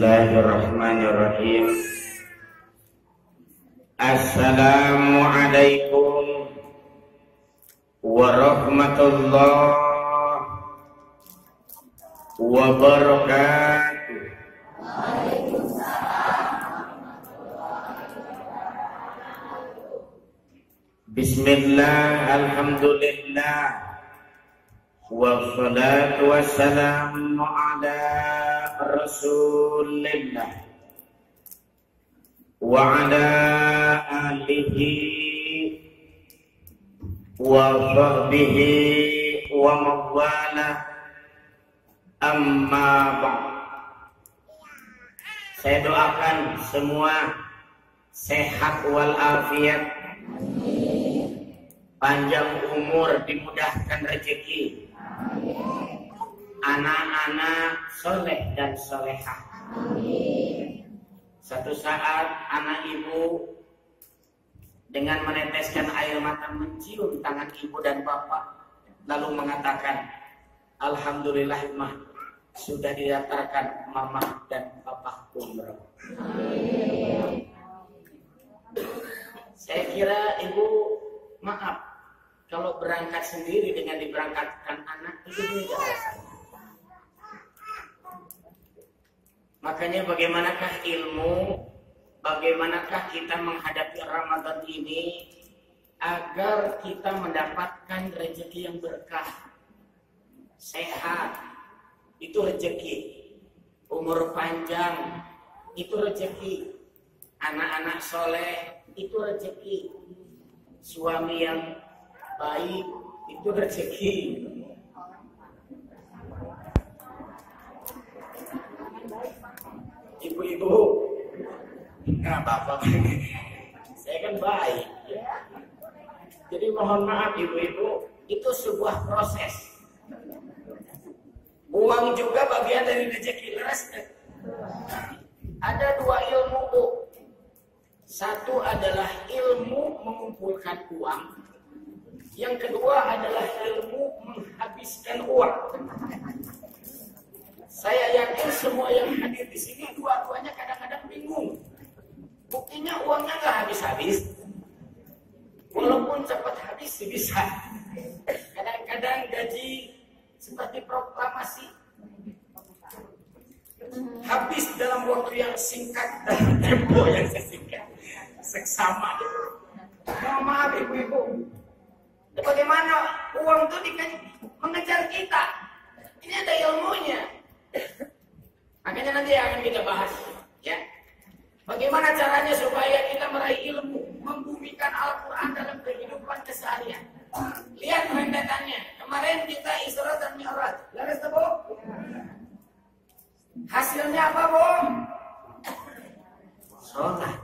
Bismillahirrahmanirrahim. Assalamualaikum warahmatullahi wabarakatuh. Bismillah, alhamdulillah, wassalatu wassalamu ala Rasulillah wa ala alihi wa sahbihi wa mawala, amma ba'd. Saya doakan semua sehat walafiat, panjang umur, dimudahkan rezeki, anak-anak soleh dan solehah. Satu saat anak ibu dengan meneteskan air mata mencium tangan ibu dan bapak, lalu mengatakan, alhamdulillah mah, sudah didaftarkan mama dan papa umroh. Saya kira ibu maaf kalau berangkat sendiri dengan diberangkatkan anak itu beda rasanya. Makanya bagaimanakah ilmu, bagaimanakah kita menghadapi Ramadan ini agar kita mendapatkan rezeki yang berkah. Sehat itu rezeki, umur panjang itu rezeki, anak-anak soleh itu rezeki, suami yang baik itu rezeki. Ibu-ibu, nggak apa-apa, saya kan baik ya. Jadi mohon maaf ibu-ibu, itu sebuah proses. Uang juga bagian dari rezeki. Ada dua ilmu, Bu. Satu adalah ilmu mengumpulkan uang. Yang kedua adalah ilmu menghabiskan uang. Saya yakin semua yang hadir di sini dua-duanya kadang-kadang bingung. Buktinya uangnya nggak habis-habis. Walaupun cepat habis sih bisa. Kadang-kadang gaji seperti proklamasi habis dalam waktu yang singkat, dalam tempo yang sesingkat, seksama itu. Mohon maaf ibu-ibu. Bagaimana uang itu mengejar kita? Ini ada ilmunya. Makanya nanti akan kita bahas, ya. Bagaimana caranya supaya kita meraih ilmu, membumikan Al-Quran dalam kehidupan keseharian. Lihat rentetannya. Kemarin kita Isra dan Mi'raj. Laras Bu? Hasilnya apa, Bu? Sholat.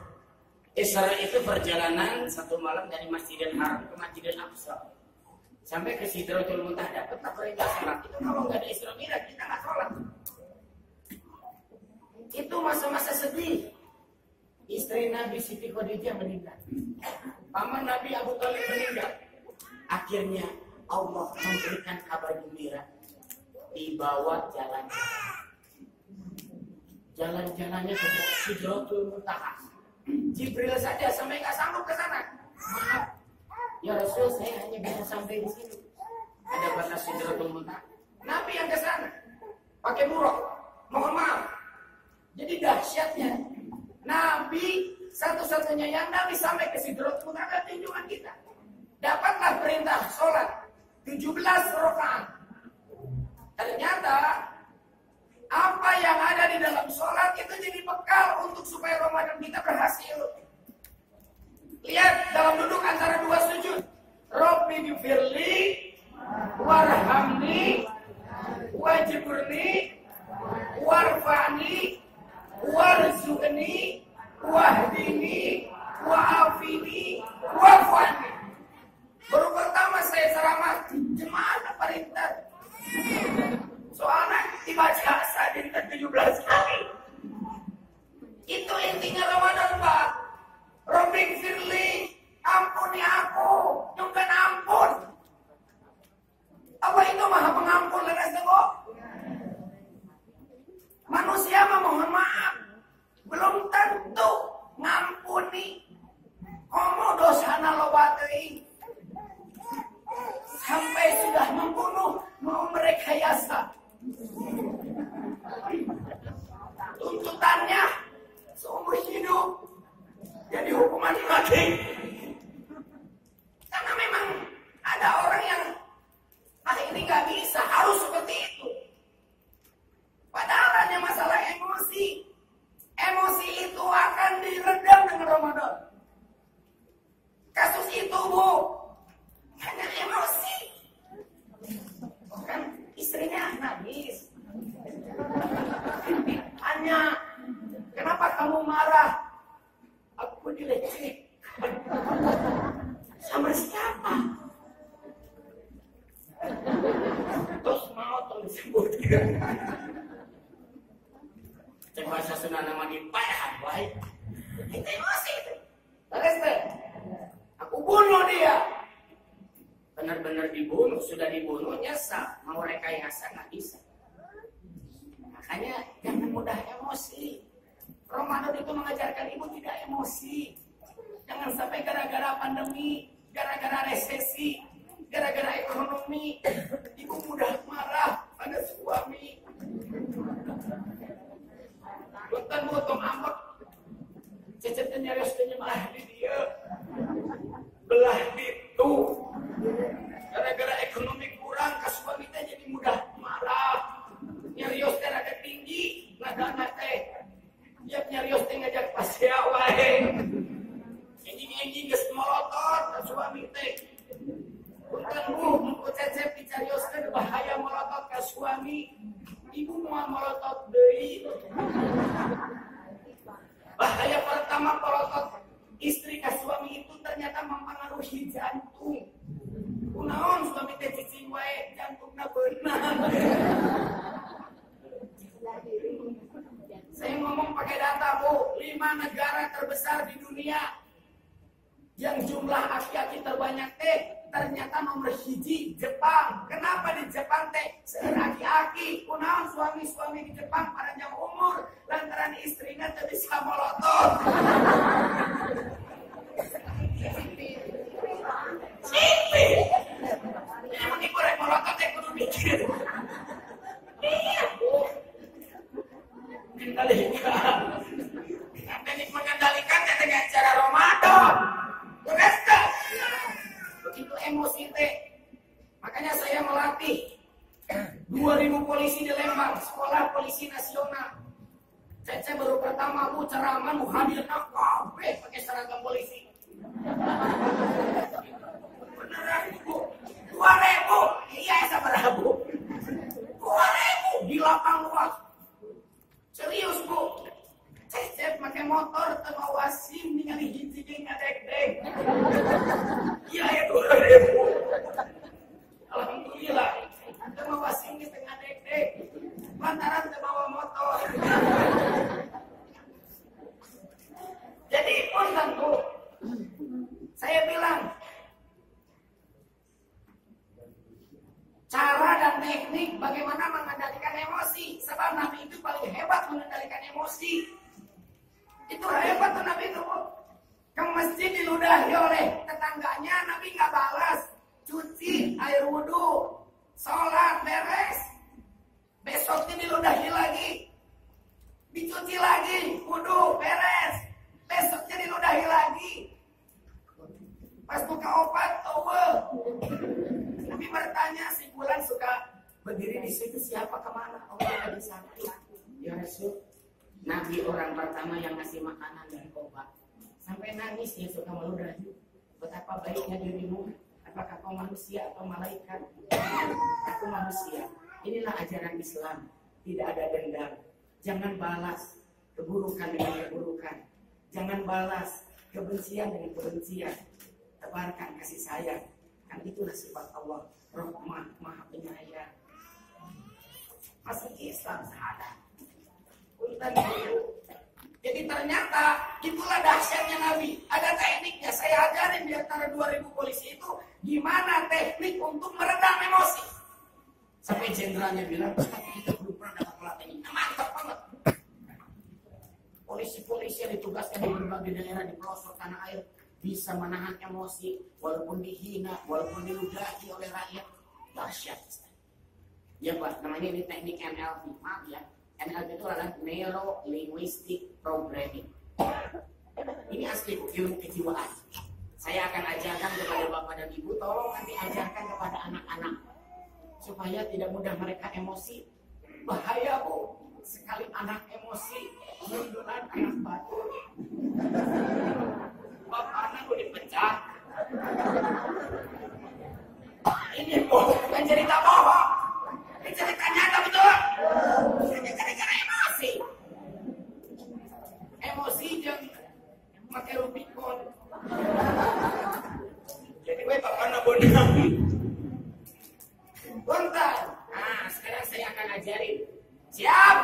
Isra itu perjalanan satu malam dari Masjidil Haram ke Masjidil Aqsa sampai ke Sidratul Muntaha. Tetap perintah sholat. Itu kalau nggak ada Isra Mi'raj kita nggak sholat. Itu masa-masa sedih. Istri Nabi Siti Khadijah meninggal. Paman Nabi Abu Thalib meninggal. Akhirnya Allah memberikan kabar gembira. Dibawa jalan-jalan. Jalan-jalannya ke Sidratul Muntaha. Jibril saja sampai nggak sanggup ke sana. Maaf, ya Rasul, saya hanya bisa sampai di sini. Ada batas Sidratul Muntaha. Nabi yang ke sana pakai buruk. Mohon maaf. Jadi dahsyatnya Nabi satu-satunya yang Nabi sampai ke Sidratul Muntaha tinjauan kita. Dapatlah perintah sholat 17 rakaat. Ternyata apa yang ada di dalam sholat itu jadi bekal untuk supaya Ramadan kita berhasil. Lihat dalam duduk antara dua sujud. Rabbi ghfirli warhamni wajburni warfa'ni warzuqni wahdini wa'afini wa'fani. Baru pertama saya ceramah, gimana perintah? Soalnya dibaca saja 17 kali. Itu intinya Ramadan, Pak. Robin Firly, ampuni aku, juga ampun. Apa itu maha pengampun, lekas tengok? Manusia mah hukuman mati. Karena memang ada orang yang ini nggak bisa, harus seperti itu. Padahal hanya masalah emosi. Emosi itu akan diredam dengan Ramadan. Kasus itu, Bu, hanya emosi. Kan istrinya nangis. Hanya, kenapa kamu marah? Aku dilecehkan. Sama siapa? Terus mau disebutkan. Cek bahasa Sunda nama dipayahan baik. Itu emosi itu. Terus aku bunuh dia. Benar-benar dibunuh, sudah dibunuh nyesal. Mau rekayasa nggak bisa. Makanya jangan mudah emosi. Ramadan itu mengajarkan ibu tidak emosi. Jangan sampai gara-gara pandemi, gara-gara resesi, gara-gara ekonomi, ibu mudah marah pada suami. Bukan potong ambek, cecetnya restunya malah di dia, belah itu. Gara-gara ekonomi kurang, ke suami teh jadi mudah marah. Nyarios teh ada tinggi, nada teh. Dia nyarios teh ngajak pasya wae. Anjing geus molotot ke suami teh. Bukan Bu, mau cecep dicarios teh bahaya molotot ke suami. Ibu mau molotot deui. Bahaya pertama molotot istri ke suami itu ternyata mempengaruhi jantung. Kunaon suami teh cicing wae jantungna beunang. Saya ngomong pakai data, Bu. 5 negara terbesar di dunia yang jumlah aki-aki terbanyak teh ternyata nomor 1 Jepang. Kenapa di Jepang teh seueur aki-aki? Kunaon suami-suami di Jepang pada jam umur lantaran istrinya teh bisa molotot. Sipi. Emang ibu rek molotot teh kudu mikir. Iya, Bu. Kendalikan. Teknik mengendalikan dengan cara Ramadan. Beres tak? Begitu emosi teh. Makanya saya melatih 2000 polisi di Lembang, sekolah polisi nasional. Saya baru pertama Bu ceramah mau hadir kabeh pakai seragam polisi. Beneran Bu. 2000. Iya sabar Bu. 2000 di lapang luas. Serius Bu. Cecep pakai motor tengah wasim ningali hiji jeung ngadeg-deg. Iya ya 2000. Alhamdulillah. Tengah wasim di tengah deg-deg. Lantaran teu bawa motor. Jadi punten Bu. Saya bilang cara dan teknik bagaimana mengendalikan emosi. Sebab Nabi itu paling hebat mengendalikan emosi. Itu hebat tuh Nabi itu. Ke masjid diludahi oleh tetangganya, Nabi nggak balas. Cuci air wudhu, sholat beres. Besoknya diludahi lagi. Dicuci lagi, wudhu beres. Besoknya diludahi lagi. Pas buka obat, Nabi bertanya, si bulan suka berdiri di situ, siapa kemana? Ada di sana. Ya Rasul, Nabi orang pertama yang ngasih makanan dan obat. Sampai nangis dia suka meludahi. Betapa baiknya dirimu. Apakah kau manusia atau malaikat? Aku manusia. Inilah ajaran Islam. Tidak ada dendam. Jangan balas keburukan dengan keburukan. Jangan balas kebencian dengan kebencian. Tebarkan kasih sayang. Kan itulah sifat Allah. Rahman, Maha Penyayang. Masuk Islam syahadat. Jadi ternyata itulah dahsyatnya Nabi. Ada tekniknya. Saya ajarin di antara 2000 polisi itu gimana teknik untuk meredam emosi. Sampai jenderalnya bilang, kita belum pernah dapat pelatihan ini. Mantap banget. Polisi-polisi yang ditugaskan di berbagai daerah di pelosok tanah air bisa menahan emosi walaupun dihina, walaupun diludahi oleh rakyat. Dahsyat. Ya Pak, namanya ini teknik NLP. Maaf ya. NLP itu adalah Neuro Linguistic Programming. Ini asli ilmu kejiwaan. Saya akan ajarkan kepada bapak dan ibu, tolong nanti ajarkan kepada anak-anak supaya tidak mudah mereka emosi. Bahaya bu, sekali anak emosi, munduran anak batu. Bapak anak udah dipecah. Ini bukan cerita bohong. Ini cerita nyata betul. Ini gara-gara emosi. Emosi yang pakai Rubicon. Jadi gue bapak anak bodoh. Bentar. Nah, sekarang saya akan ajarin. Siap?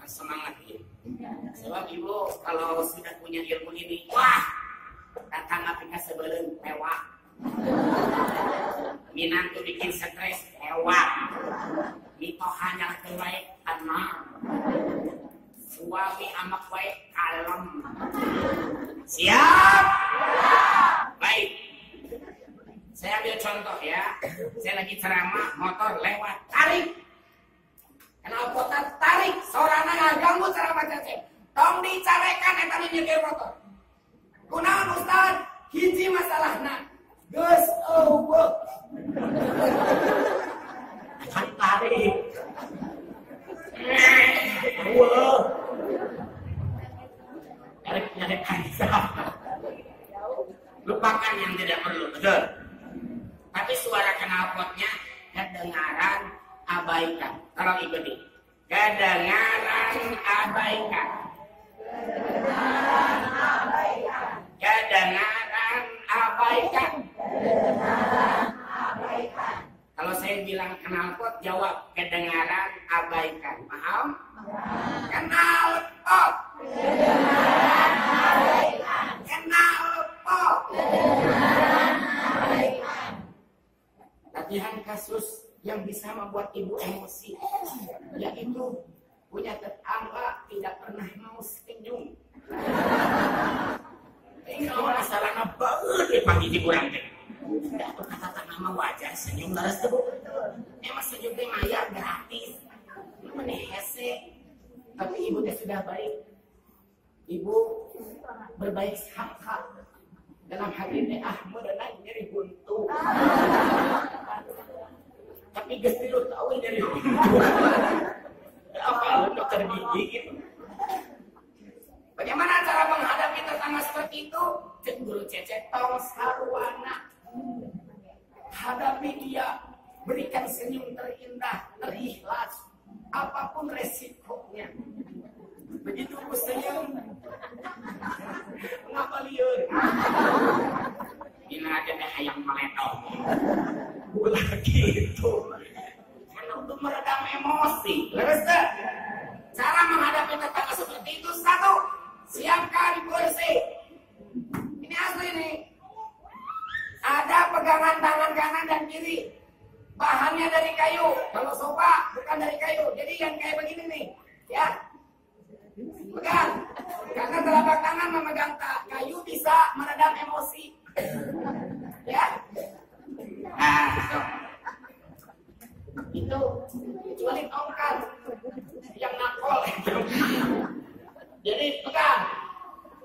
Semangat ya. Sebab ibu kalau sudah punya ilmu ini, wah, datang aplikasi sebelum lewat. Minantu bikin stres, lewat. Mitohanya terbaik, tenang. Suami amak baik, kalem. Siap? Baik. Saya ambil contoh ya. Saya lagi ceramah, motor lewat, tarik. Kenal kota tarik, seorang nggak ganggu ceramah cecep. Tong dicarekan eta nyetir motor. Kunaon Ustaz? Hiji masalahna. Geus eueuh. Kan tarik. Eueuh. Tarik kaisa. Lupakan yang tidak perlu, betul. Tapi suara knalpotnya kedengaran, abaikan. Kalau ikuti. Kedengaran, abaikan. Kedengaran, abaikan. Kedengaran, abaikan. Kedengaran, abaikan. Kalau saya bilang knalpot, jawab kedengaran, abaikan. Paham? Knalpot. Kedengaran, abaikan. Knalpot. Kedengaran, abaikan. Latihan kasus yang bisa membuat ibu emosi, yaitu punya tetangga tidak pernah mau senyum. Ini masalahnya banget ya pagi di kurang teh. Tidak tuh kata nama wajar senyum laras tuh. Emang senyum teh maya gratis. Mana hese. Tapi ibu teh sudah baik. Ibu berbaik sangka. Dalam hati teh merenang nyeri buntu. Tapi gesti lu tahu dari buntu. Apa lu dokter gigi gitu. Bagaimana cara menghadapi tetangga seperti itu? Cek guru cecek tong sarwana. Hadapi dia, berikan senyum terindah, terikhlas, apapun resikonya. Begitu ku senyum, ngapa liur? Ini aja deh yang meledong. Ulah gitu. Untuk meredam emosi. Leres tak? Cara menghadapi tetangga seperti itu, satu, siapkan kursi. Ini asli nih. Ada pegangan tangan kanan dan kiri. Bahannya dari kayu. Kalau sofa bukan dari kayu. Jadi yang kayak begini nih, ya. Pegang. Karena telapak tangan memegang kayu bisa meredam emosi. Ya. Nah, itu kecuali tongkat yang nakol. Jadi pegang.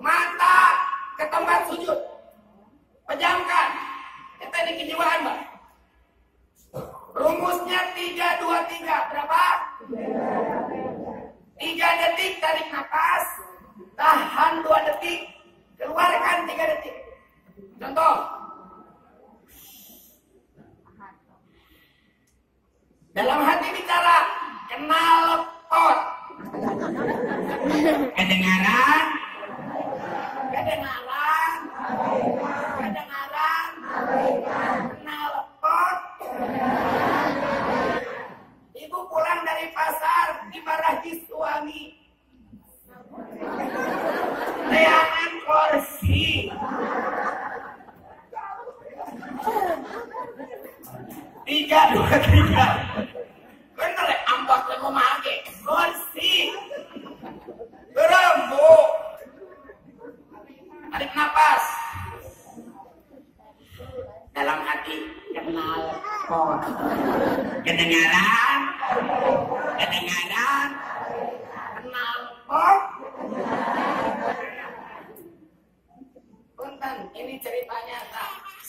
Mata ke tempat sujud. Pejamkan. Kita ini kejiwaan, Mbak. Rumusnya 3-2-3. Berapa? 3 detik tarik nafas. Tahan 2 detik. Keluarkan 3 detik. Contoh. Dalam hati bicara. Kenal pot. Kedengaran. Kedengaran. Kedengaran. Kenal pot. Ibu pulang dari pasar dimarahi suami. Leangan kursi. 3-2-3. Bener ya, ambak yang memakai kursi. Berembu. Tarik nafas. Dalam hati kenal pot. Kedengaran. Kedengaran. Kenal pot.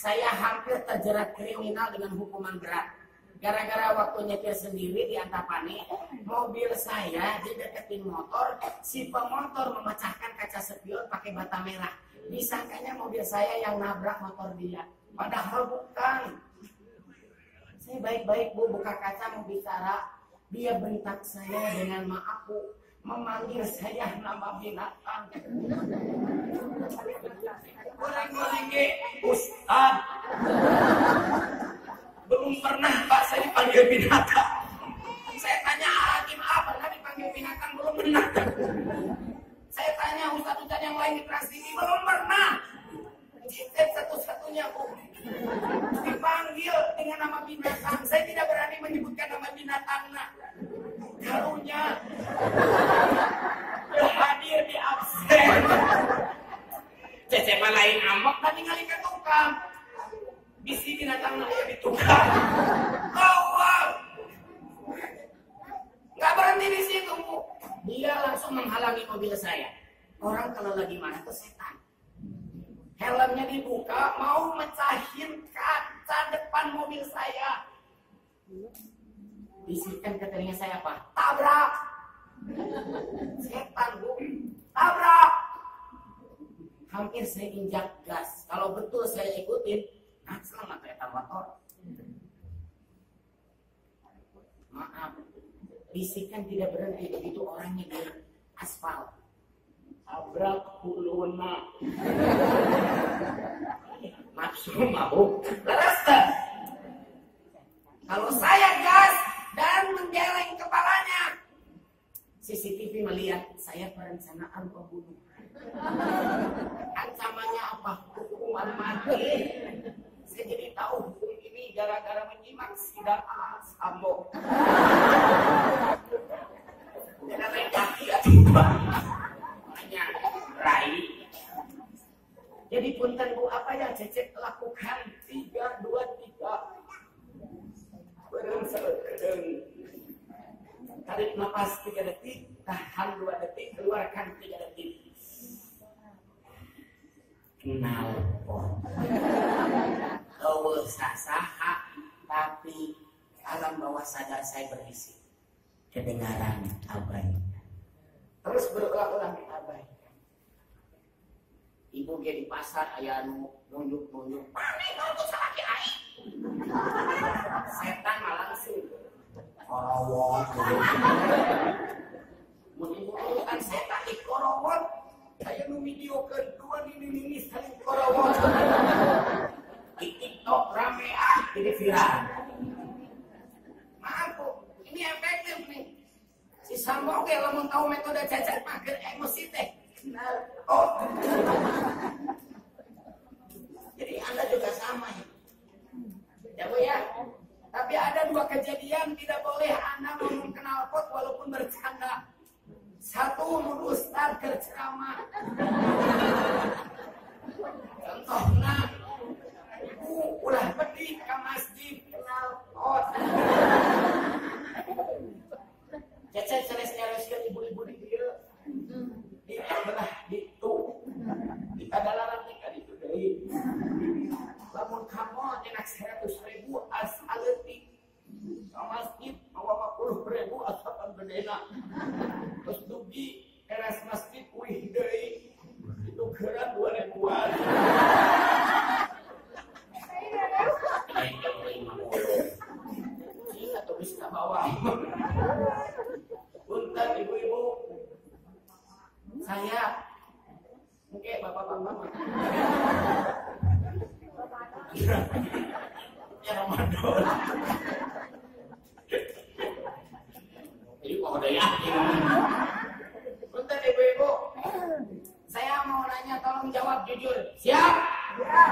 saya hampir terjerat kriminal dengan hukuman berat. Gara-gara waktu nyetir sendiri di Antapani, mobil saya dideketin motor, si pemotor memecahkan kaca spion pakai bata merah. Disangkanya mobil saya yang nabrak motor dia. Padahal bukan. Saya baik-baik Bu, buka kaca mau bicara. Dia bentak saya dengan maaf Bu, memanggil saya nama binatang. Goreng-goreng Ustaz. Belum pernah Pak saya dipanggil binatang. Saya tanya hakim apa pernah dipanggil binatang? Belum pernah. Saya tanya ustaz-ustaz yang lain di Trans TV, belum pernah. Kita satu-satunya Bu dipanggil dengan nama binatang. Saya tidak berani menyebutkan nama binatang. Nah, karunya hadir di absen. Cecep lain ambek tadi ngali ke tukang. Bisi binatang ya di tukang. Wow. Nggak berhenti di situ Bu. Dia langsung menghalangi mobil saya. Orang kalau lagi marah itu setan. Helmnya dibuka, mau mecahin kaca depan mobil saya. Bisikan ke telinga saya apa? Tabrak. Setan Bu. Tabrak. Hampir saya injak gas. Kalau betul saya ikutin, nah selamat kereta motor. Maaf, bisikan tidak berhenti, begitu orangnya di aspal. Tabrak huluna. Maksud mau leres tak? Kalau saya gas dan menggeleng kepalanya, CCTV melihat saya perencanaan pembunuhan. Ancamannya apa? Hukuman mati. Saya jadi tahu hukum ini gara-gara menyimak sidang Sambo. Tidak lain kaki atau hanya rai. Jadi punten Bu, apa yang Cecep lakukan? 3, 2, 3. Bereng. Tarik nafas 3 detik, tahan 2 detik, keluarkan 3 detik. Kenal kau saha, tapi alam bawah sadar saya berisi kedengaran abai. Terus berulang-ulang abai. Ibu dia di pasar ayah nunjuk. Mana kau tuh salah kiai? Setan malah langsung. Korowon. Menunjukkan setan di korowon. Saya nu video kedua ini saling korowon. Di TikTok rame jadi viral. Maaf Bu, ini efektif nih. Si Sambo ge lamun tahu metode Cecep mager emosi teh. Oh. Jadi Anda juga sama ya. Ya Bu ya. Tapi ada 2 kejadian tidak boleh Anda ngomong knalpot walaupun bercanda. 1 nuduh Ustaz berceramah. Contohnya, ibu ulah pergi ke masjid knalpot. Cecep seles-seleskan ibu-ibu di dia. Di belah itu. Di kadalaran tika di itu deui. Lamun kamu nyenak 100.000 asal leutik. Ke masjid 50.000 asalkan bedena. Terus dugi teras masjid wih deui. Itu geran 2.000-an. Ini atau bisa bawah. Punten ibu-ibu. Saya mungkin bapak-bapak. Ya Ramadan. Jadi kok udah yakin. Punten ibu-ibu. Saya mau nanya, tolong jawab jujur. Siap? Ya.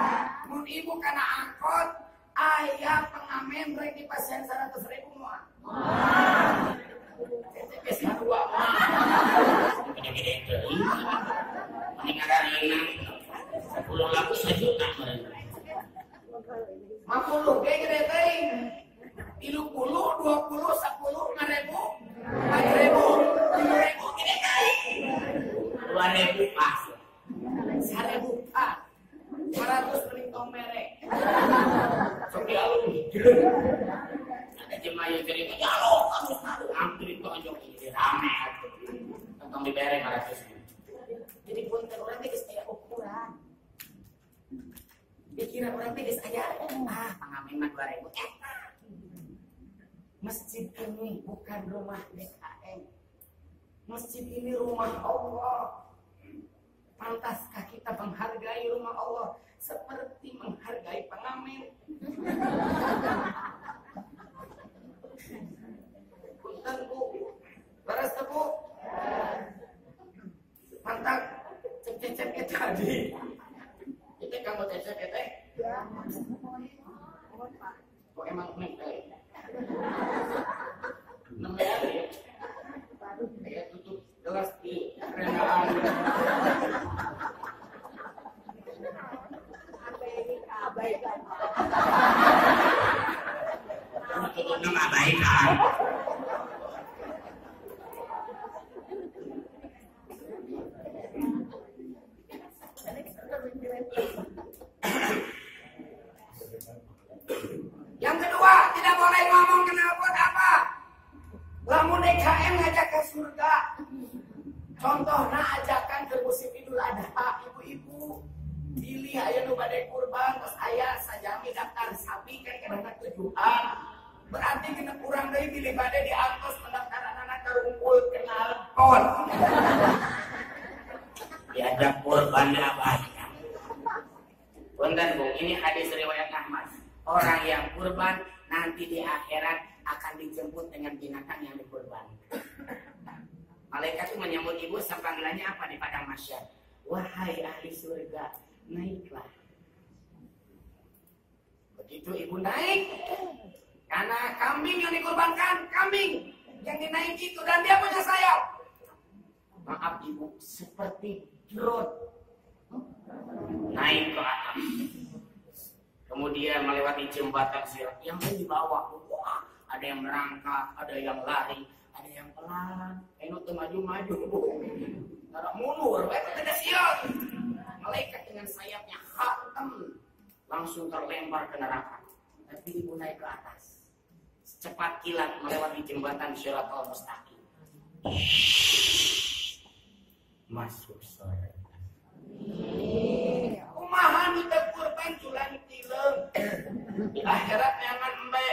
Mun ibu kana angkot, ayah pengamen rek di pasien 100.000 moal. Cecep sarua mah. Gede-gede deui. Ini ngaranna 10 laku 1 juta meureun. 50 ge gede teh. 30, 20, 10, 5.000, 4.000, 5.000 gede teh. 2.000 pas. 1.000 pas. 500 mending tong merek. Tong dibere 500. Jadi pun orang teh geus aya ukuran. Pikiran orang teh geus aya pangamen mah 2000. Masjid ini bukan rumah DKM. Masjid ini rumah Allah. Pantaskah kita menghargai rumah Allah seperti menghargai pengamen? Punten Bu, beres Bu. Mantap, cek tadi. Itu kamu cek teh? Ya. Kok emang nih? Nembe ya. Kayak tutup gelas di rendaan. Abaikan. Tutup nama abaikan. Yang kedua, tidak boleh ngomong knalpot apa. Lamun DKM ngajak ke surga. Contohnya ajakan ke musim Idul Adha, ibu-ibu pilih aya nu bade kurban, terus aya sajami daftar sapi kan kana tujuan. Berarti kena kurang deui pilih bade diantos pendaftaran anak karumpul knalpot. Diajak kurban apa? Punten Bu, ini hadis riwayat Ahmad. Orang yang kurban nanti di akhirat akan dijemput dengan binatang yang dikurban. Malaikat itu menyambut ibu panggilannya apa di padang mahsyar? Wahai ahli surga, naiklah. Begitu ibu naik, karena kambing yang dikurbankan, kambing yang dinaiki itu dan dia punya sayap. Maaf ibu, seperti drone naik ke atas. Kemudian melewati jembatan sirat yang di bawah. Wah, ada yang merangkak, ada yang lari, ada yang pelan. Eno tuh maju-maju. Taruh mundur, itu tidak siap. Malaikat dengan sayapnya hantam, langsung terlempar ke neraka. Tapi ibu naik ke atas, secepat kilat melewati jembatan Shiratal Mustaqim. Masuk surga. Kumaha nu teu kurban culan tileung. Di akhirat neangan embe.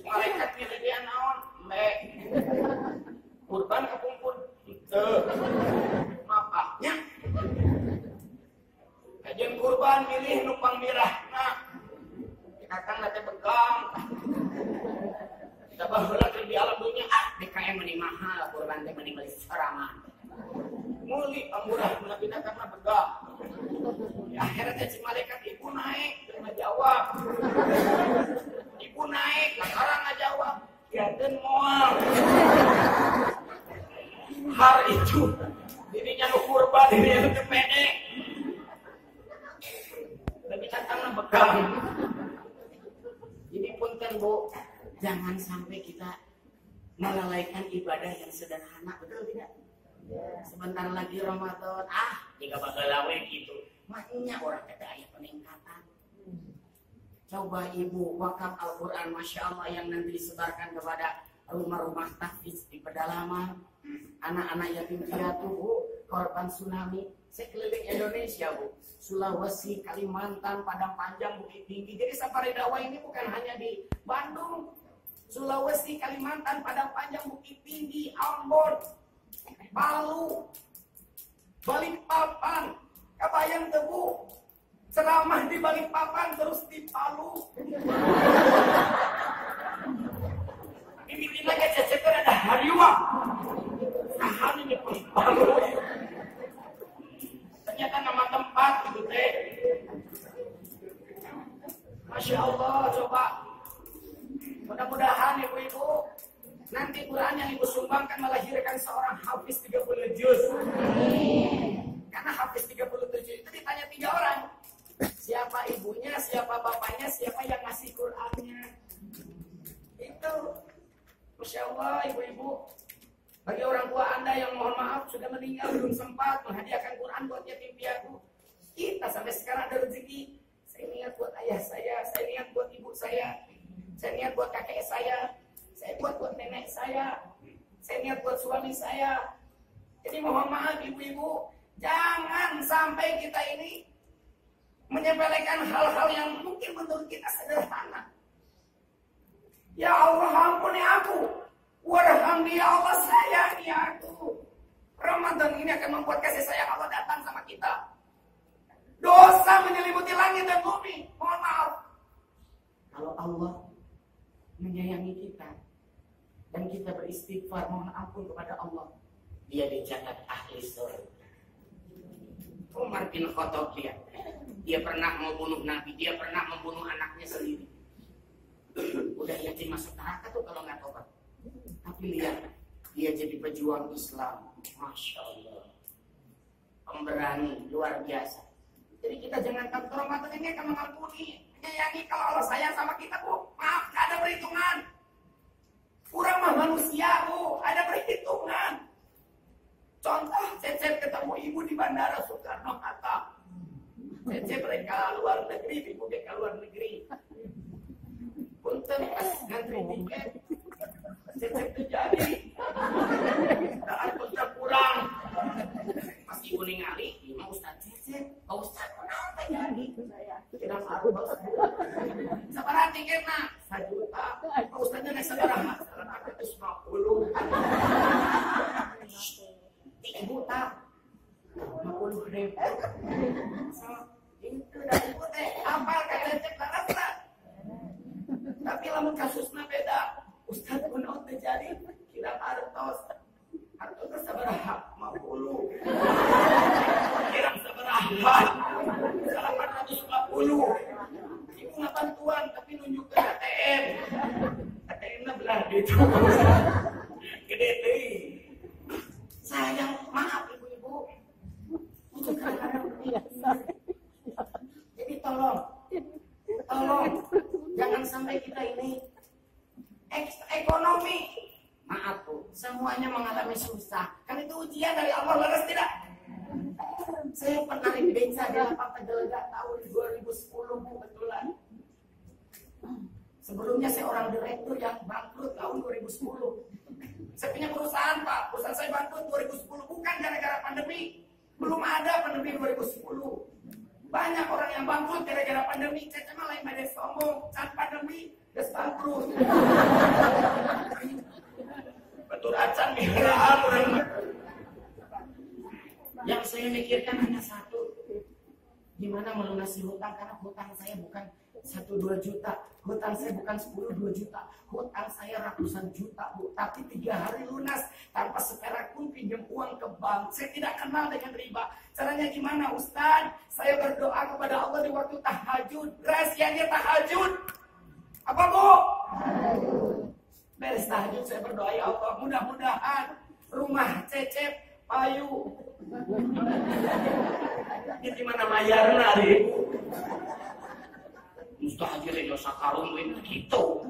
Malaikat milih naon? Embe. Kurban kepumpun teu. Mapaknya. Kajian kurban milih nu pangmirahna. Kakang teh begang. Kita baheula di alam dunia DKM meni mahal, kurban teh meni beli sorangan. Muli pamurah kita karena begang. Ya, akhirnya si malaikat ibu naik terima jawab. Ibu naik, sekarang nggak jawab. Ya dan moal. Hari itu dirinya nu kurban, dirinya nu pede. Tapi karena begang. Jadi punten Bu, jangan sampai kita melalaikan ibadah yang sederhana, betul tidak? Sebentar lagi Ramadan, jika bakal lawe gitu, makanya orang kata ayat peningkatan. Coba ibu wakaf Al-Quran, Masya Allah yang nanti disebarkan kepada rumah-rumah tahfiz di pedalaman, anak-anak yatim piatu Bu, korban tsunami, sekeliling Indonesia Bu, Sulawesi, Kalimantan, Padang Panjang, Bukit Tinggi. Jadi safari dakwah ini bukan hanya di Bandung, Sulawesi, Kalimantan, Padang Panjang, Bukit Tinggi, Ambon, Palu, Balikpapan, kabayang tebu, ceramah di Balikpapan terus di Palu. Ini lagi cecek ada hariwa, saham ini pun Palu. Ternyata nama tempat itu teh. Masya Allah, coba. Mudah-mudahan ibu-ibu nanti Quran yang ibu sumbangkan melahirkan seorang hafiz 30 juz. Karena hafiz 37 itu ditanya 3 orang. Siapa ibunya, siapa bapaknya, siapa yang ngasih Qurannya. Itu. Masya Allah ibu-ibu. Bagi orang tua Anda yang mohon maaf sudah meninggal belum sempat menghadiahkan Quran buat yatim piatu. Kita sampai sekarang ada rezeki. Saya niat buat ayah saya niat buat ibu saya niat buat kakek saya buat nenek saya Saya niat buat suami saya. Jadi mohon maaf ibu-ibu, jangan sampai kita ini menyepelekan hal-hal yang mungkin menurut kita sederhana. Ya Allah, ampuni aku. Warhamni ya Allah, sayangi aku. Ramadan ini akan membuat kasih sayang Allah datang sama kita. Dosa menyelimuti langit dan bumi. Mohon maaf. Kalau Allah menyayangi kita dan kita beristighfar mohon ampun kepada Allah, dia dicatat ahli surga. Umar bin Khattab lihat, dia pernah membunuh Nabi, dia pernah membunuh anaknya sendiri. Udah yakin masuk neraka tuh kalau nggak tobat. Tapi lihat, dia jadi pejuang Islam, masya Allah, pemberani luar biasa. Jadi kita jangan takut Ramadan ini akan mengampuni, menyayangi. Kalau Allah sayang sama kita, Bu, maaf, nggak ada perhitungan. Kurang mah manusia, Bu, ada perhitungan. Contoh, Cecep ketemu ibu di Bandara Soekarno-Hatta. Cecep mereka luar negeri, ibu mereka luar negeri. Punten pas ngantri tiket, Cecep terjadi. Dan kontak kurang. Pas ibu ningali, ibu Ustaz Cecep, Pak Ustaz, kenapa terjadi? Tidak malu, Pak Ustaz. Sabaraha tiketna? 1 juta. Pak Ustaznya naik sabaraha? 150. Ibu tak 50.000. So, itu dari ibu teh apal kata Cecep rasa. Tapi lamun kasusnya beda. Ustaz kunaon terjadi? Kira hartos sabaraha 50. Kira sabaraha 850. Ibu nggak bantuan tapi nunjuk ke ATM. ATM-nya belah gitu. Gede deh. Sayang, maaf ibu-ibu. Itu kadang-kadang biasa. Jadi tolong, jangan sampai kita ini ekonomi. Maaf Bu, semuanya mengalami susah. Kan itu ujian dari Allah, leres tidak? Saya pernah di beca di lapang Tegalega tahun 2010 Bu, betulan. Sebelumnya saya orang direktur yang bangkrut tahun 2010. Saya punya perusahaan Pak, perusahaan saya bangkrut 2010 bukan gara-gara pandemi. Belum ada pandemi 2010. Banyak orang yang bangkrut gara-gara pandemi. Saya cuma lain pada sombong, saat pandemi udah bangkrut. Betul acan mihraan orang. Yang saya mikirkan hanya satu, gimana melunasi hutang, karena hutang saya bukan 1-2 juta, hutang saya bukan 10-2 juta, hutang saya ratusan juta Bu, tapi 3 hari lunas tanpa seperak pun pinjam uang ke bank. Saya tidak kenal dengan riba. Caranya gimana Ustaz? Saya berdoa kepada Allah di waktu tahajud. Rahasianya tahajud apa Bu? Beres tahajud saya berdoa, ya Allah mudah-mudahan rumah Cecep payu. Ini gimana bayarnya Ibu? Mustahil dosa karung gitu.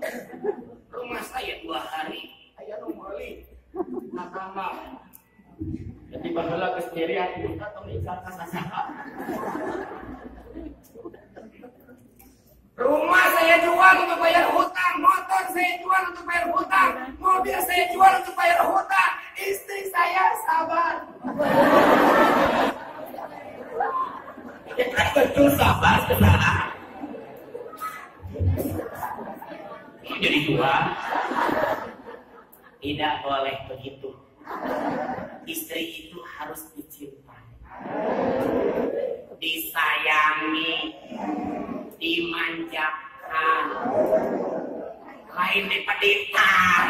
Rumah saya 2 hari, saya nomoli nakama. Jadi bahala kesendirian kita atau ikan sasaka. Rumah saya jual untuk bayar hutang, motor saya jual untuk bayar hutang, mobil saya jual untuk bayar hutang, istri saya sabar. Ya kan betul sabar kesalahan. Jadi jual. Tidak boleh begitu. Istri itu harus dicintai, disayangi, dimanjakan, lain dipeditan,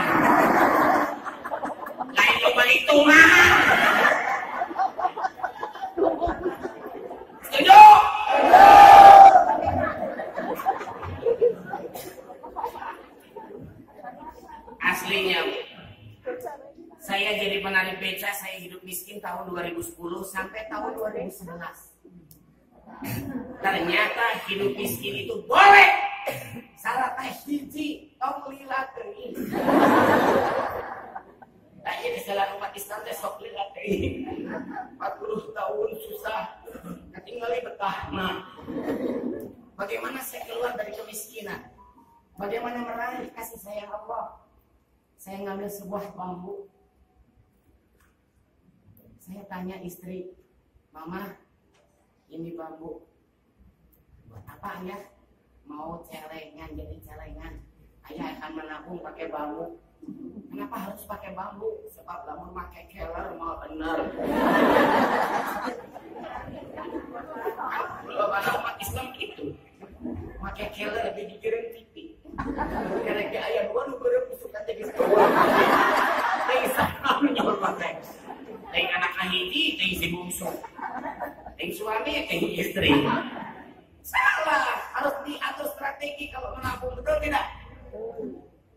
lain coba hitungan. Setuju? Aslinya saya jadi penari beca, saya hidup miskin tahun 2010 sampai tahun 2011. Ternyata hidup miskin itu boleh. Salah teh hiji tong lila teuing. Nah, jadi salah umat Islam teh sok lila teuing. 40 tahun susah, ketinggali betah mah. Bagaimana saya keluar dari kemiskinan? Bagaimana meraih kasih sayang Allah? Saya ngambil sebuah bambu, Saya tanya istri, Mama, ini bambu buat apa ya? Mau celengan, jadi celengan. Ayah akan menabung pakai bambu. Kenapa harus pakai bambu? Sebab lamun pakai keler mau bener. Kalau pada umat Islam itu, pakai keler lebih dikirim tipi. Karena ayah dua nu beureum suka jadi sekolah. Teh sama nyawa pakai. Teh anak hiji, teh si bungsu. Teh suami, teh istri. Salah, harus diatur strategi kalau menabung, betul tidak?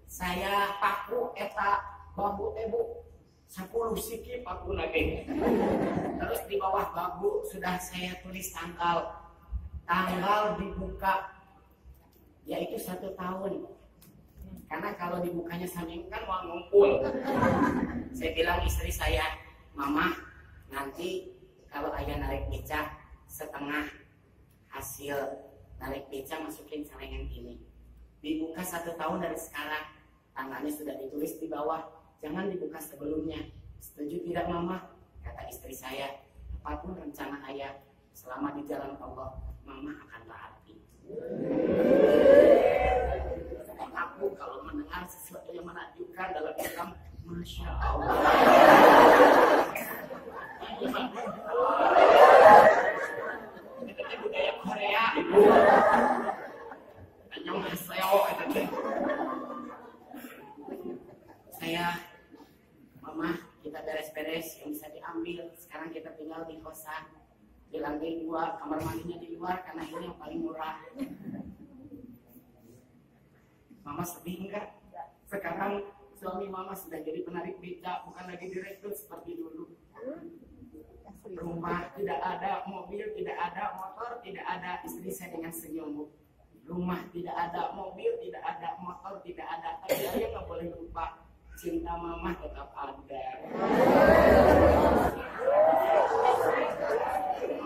Saya paku eta bambu tebu 10 siki paku lagi. Terus di bawah bambu sudah saya tulis tanggal dibuka, yaitu 1 tahun. Karena kalau dibukanya sambil kan mau ngumpul. Saya bilang istri saya, Mama, nanti kalau ayah narik beca setengah hasil narik beca masukin celengan ini. Dibuka 1 tahun dari sekarang. Tanggalnya sudah ditulis di bawah. Jangan dibuka sebelumnya. Setuju tidak Mama? Kata istri saya. Apapun rencana ayah selama di jalan Allah, Mama akan taati. Aku kalau mendengar sesuatu yang menakjubkan dalam Islam, Masya Allah. Itu budaya Korea. Saya, Mama, kita beres-beres yang bisa diambil. Sekarang kita tinggal di kosan, di lantai 2, kamar mandinya di luar karena ini yang paling murah. Mama sedih enggak? Sekarang suami Mama sudah jadi penarik beca, bukan lagi direktur seperti dulu. Rumah tidak ada, mobil tidak ada, motor tidak ada. Istri saya dengan senyum. Rumah tidak ada, mobil tidak ada, motor tidak ada. Tapi ayah nggak boleh lupa, cinta Mama tetap ada.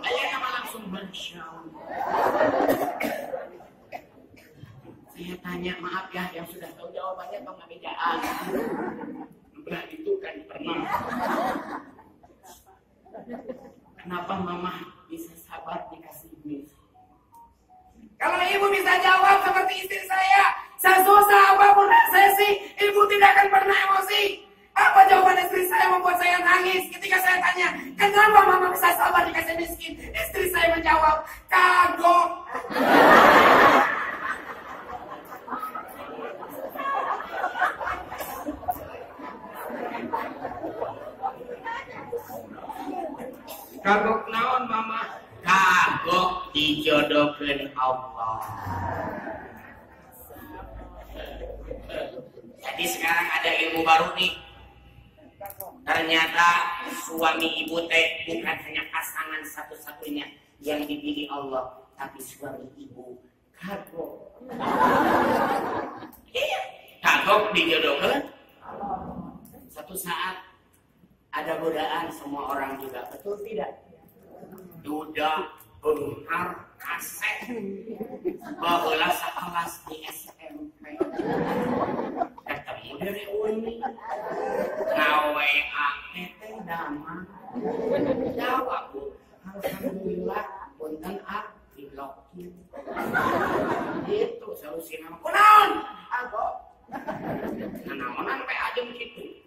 Ayah sama langsung bersyukur. Saya tanya, maaf ya, yang sudah tahu jawabannya atau nggak bedaan? Nah itu kan pernah. Kenapa Mama bisa sabar dikasih duit? Kalau ibu bisa jawab seperti istri saya, sesusah apapun resesi, ibu tidak akan pernah emosi. Apa jawaban istri saya membuat saya nangis ketika saya tanya, kenapa Mama bisa sabar dikasih miskin? Istri saya menjawab, kagok. Kagok naon Mama? Kagok dijodohkeun Allah. Jadi sekarang ada ilmu baru nih. Ternyata suami ibu teh bukan hanya pasangan satu-satunya yang dipilih Allah, tapi suami ibu kagok. Iya, kagok dijodohkeun. Satu saat ada godaan semua orang juga, betul tidak? Duda, benghar, kaset, baheula sakelas di SMP. Ketemu dari Uni, ngaWA teh damang. Jawab Bu, alhamdulillah, punten di blokir. Gitu solusi nama. Kunaon? Ago. Nanaonan pe ajem kitu.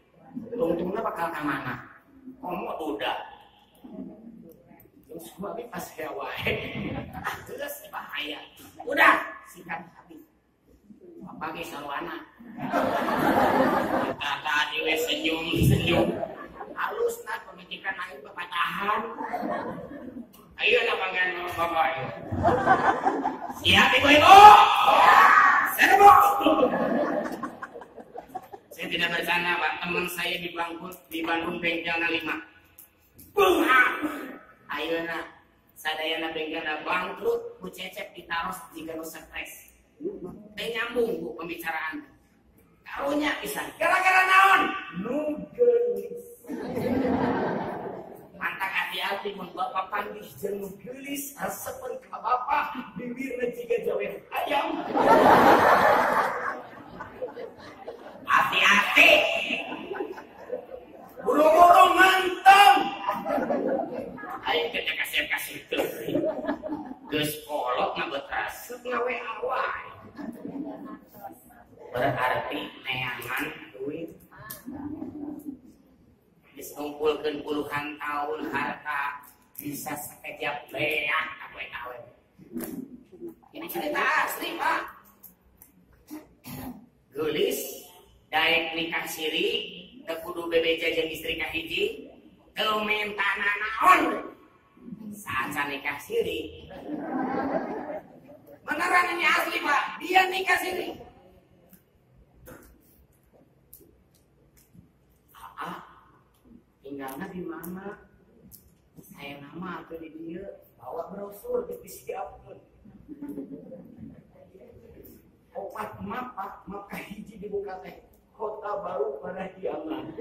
Untungnya bakal ke mana? Kamu udah. Terus suami pas wae. Terus bahaya. Udah, sikat habis. Pagi sarwana. Kata dewe senyum. Halus nak pemicikan air pepatahan. Ayo na panggan bapak ayo. Siap ibu-ibu? Serbu. Saya tidak bercanda Pak, teman saya di Bandung bengkelna 5. Bunga. Ayeuna sadayana bengkelna bangkrut, ku cecep ditaros jika nu stres. Teh nyambung Bu pembicaraan. Karunya pisan. Gara-gara naon? Nu geulis. Mantap hati-hati mun bapak panggih jeung nu geulis, asepen ka bapak bibirna jiga jawer ayam. Hati-hati. Buru-buru mantap. puluhan tahun harta bisa sekejap beak awe. Ini cerita asli Pak. Gelis daek nikah siri teu kudu bebeja jeung istri kahiji teu mentana naon saat nikah siri. Beneran ini asli Pak, dia nikah siri. Tinggalnya di mana? Saya nama atau di dia bawa brosur di siapun. Opat map kahiji dibuka teh kota baru pada kiamat.